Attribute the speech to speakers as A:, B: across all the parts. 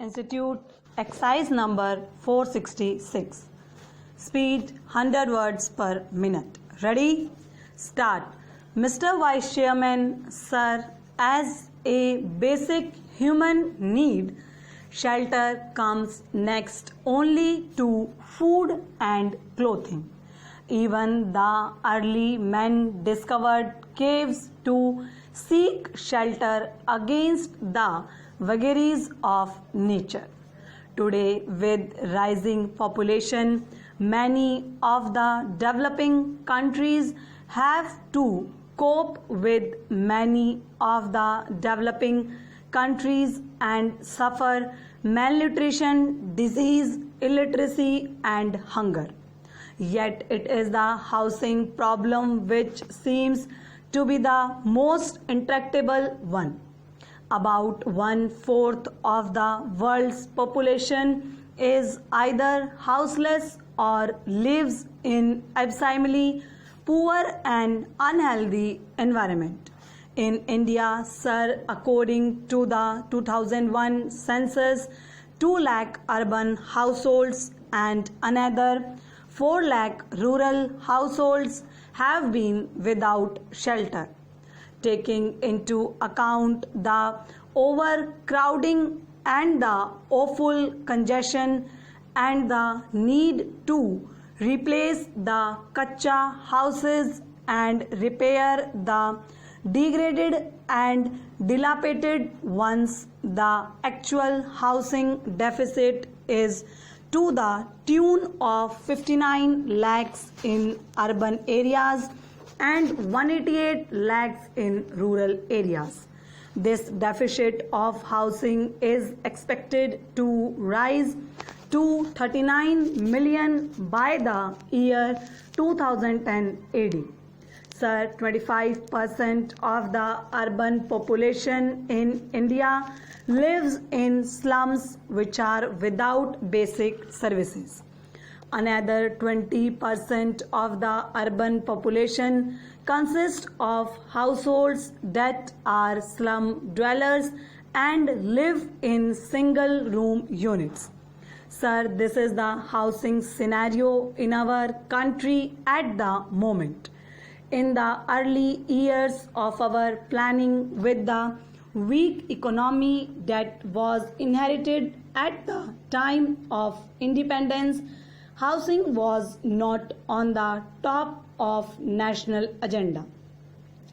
A: Institute exercise number 466. Speed 100 words per minute. Ready? Start. Mr. Vice Chairman, sir, as a basic human need, shelter comes next only to food and clothing. Even the early men discovered caves to seek shelter against the vagaries of nature. Today, with rising population, many of the developing countries have to cope with many of the developing countries and suffer malnutrition, disease, illiteracy, and hunger. Yet it is the housing problem which seems to be the most intractable one. About 1/4 of the world's population is either houseless or lives in abysmally poor and unhealthy environment. In India, sir, according to the 2001 census, 2 lakh urban households and another 4 lakh rural households have been without shelter. Taking into account the overcrowding and the awful congestion and the need to replace the kacha houses and repair the degraded and dilapidated ones, the actual housing deficit is to the tune of 59 lakhs in urban areas and 188 lakhs in rural areas. This deficit of housing is expected to rise to 39 million by the year 2010 AD. Sir, 25% of the urban population in India lives in slums which are without basic services. Another 20% of the urban population consists of households that are slum dwellers and live in single room units. Sir, this is the housing scenario in our country at the moment. In the early years of our planning with the weak economy that was inherited at the time of independence, housing was not on the top of national agenda.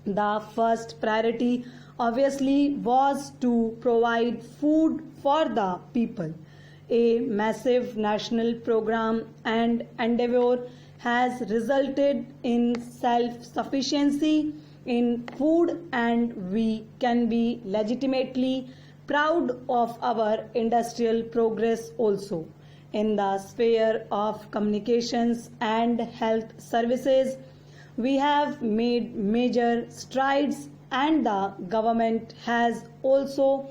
A: The first priority obviously was to provide food for the people. A massive national program and endeavor has resulted in self-sufficiency in food, and we can be legitimately proud of our industrial progress also. In the sphere of communications and health services, we have made major strides, and the government has also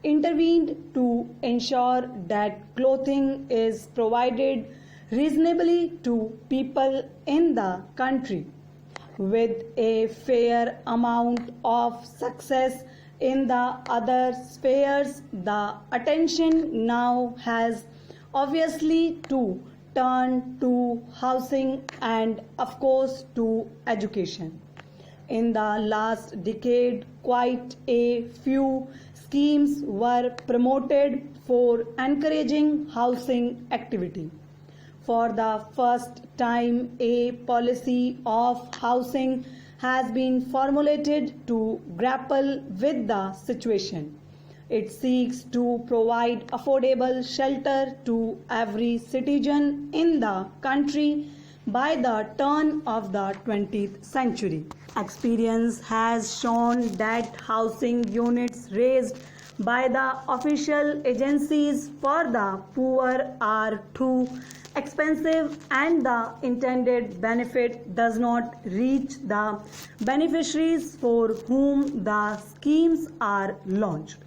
A: intervened to ensure that clothing is provided reasonably to people in the country. With a fair amount of success in the other spheres, the attention now has obviously to turn to housing and of course to education. In the last decade, quite a few schemes were promoted for encouraging housing activity. For the first time, a policy of housing has been formulated to grapple with the situation. It seeks to provide affordable shelter to every citizen in the country by the turn of the 20th century. Experience has shown that housing units raised by the official agencies for the poor are too expensive, and the intended benefit does not reach the beneficiaries for whom the schemes are launched.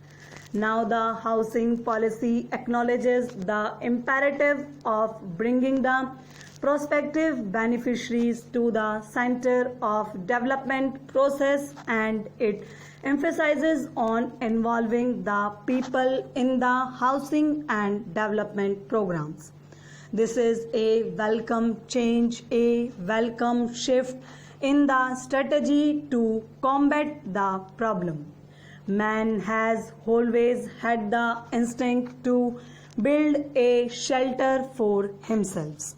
A: Now the housing policy acknowledges the imperative of bringing the prospective beneficiaries to the center of development process, and it emphasizes on involving the people in the housing and development programs. This is a welcome change, a welcome shift in the strategy to combat the problem. Man has always had the instinct to build a shelter for himself.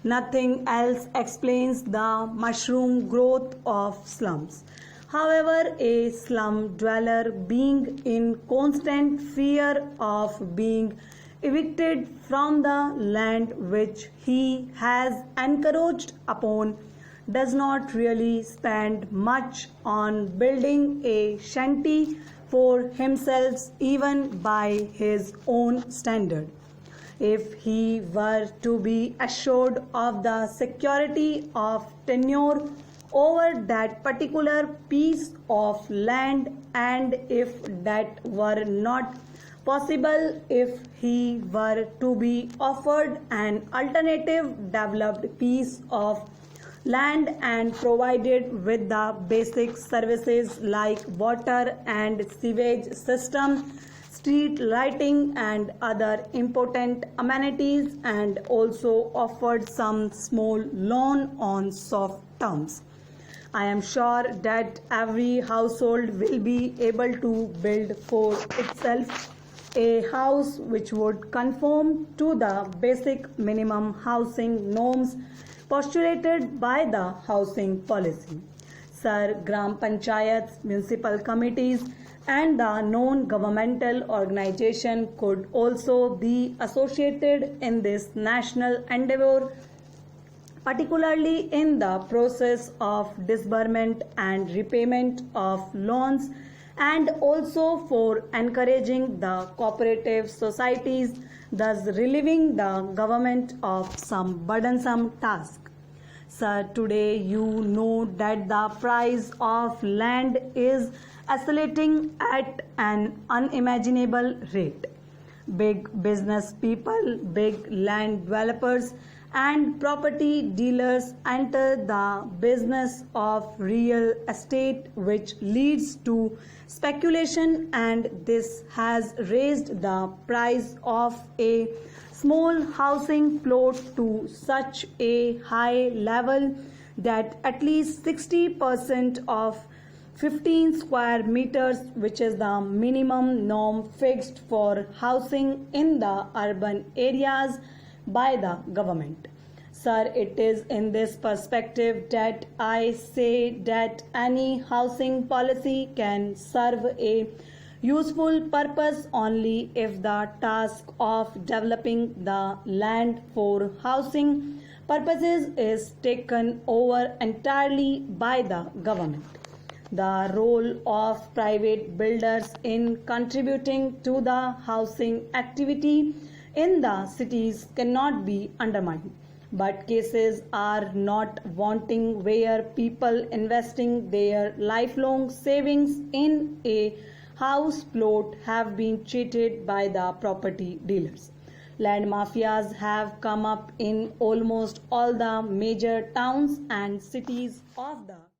A: Nothing else explains the mushroom growth of slums. However, a slum dweller being in constant fear of being evicted from the land which he has encroached upon does not really spend much on building a shanty for himself even by his own standard. If he were to be assured of the security of tenure over that particular piece of land, and if that were not possible, if he were to be offered an alternative developed piece of land and provided with the basic services like water and sewage system, street lighting and other important amenities, and also offered some small loan on soft terms, I am sure that every household will be able to build for itself a house which would conform to the basic minimum housing norms postulated by the housing policy. Sir, Gram Panchayats, municipal committees and the non-governmental organization could also be associated in this national endeavor, particularly in the process of disbursement and repayment of loans, and also for encouraging the cooperative societies, thus relieving the government of some burdensome task. Sir, today you know that the price of land is oscillating at an unimaginable rate. Big business people, big land developers and property dealers enter the business of real estate, which leads to speculation, and this has raised the price of a small housing plot to such a high level that at least 60% of 15 square meters, which is the minimum norm fixed for housing in the urban areas by the government. Sir, it is in this perspective that I say that any housing policy can serve a useful purpose only if the task of developing the land for housing purposes is taken over entirely by the government. The role of private builders in contributing to the housing activity in the cities cannot be undermined. But cases are not wanting where people investing their lifelong savings in a house plot have been cheated by the property dealers. Land mafias have come up in almost all the major towns and cities of the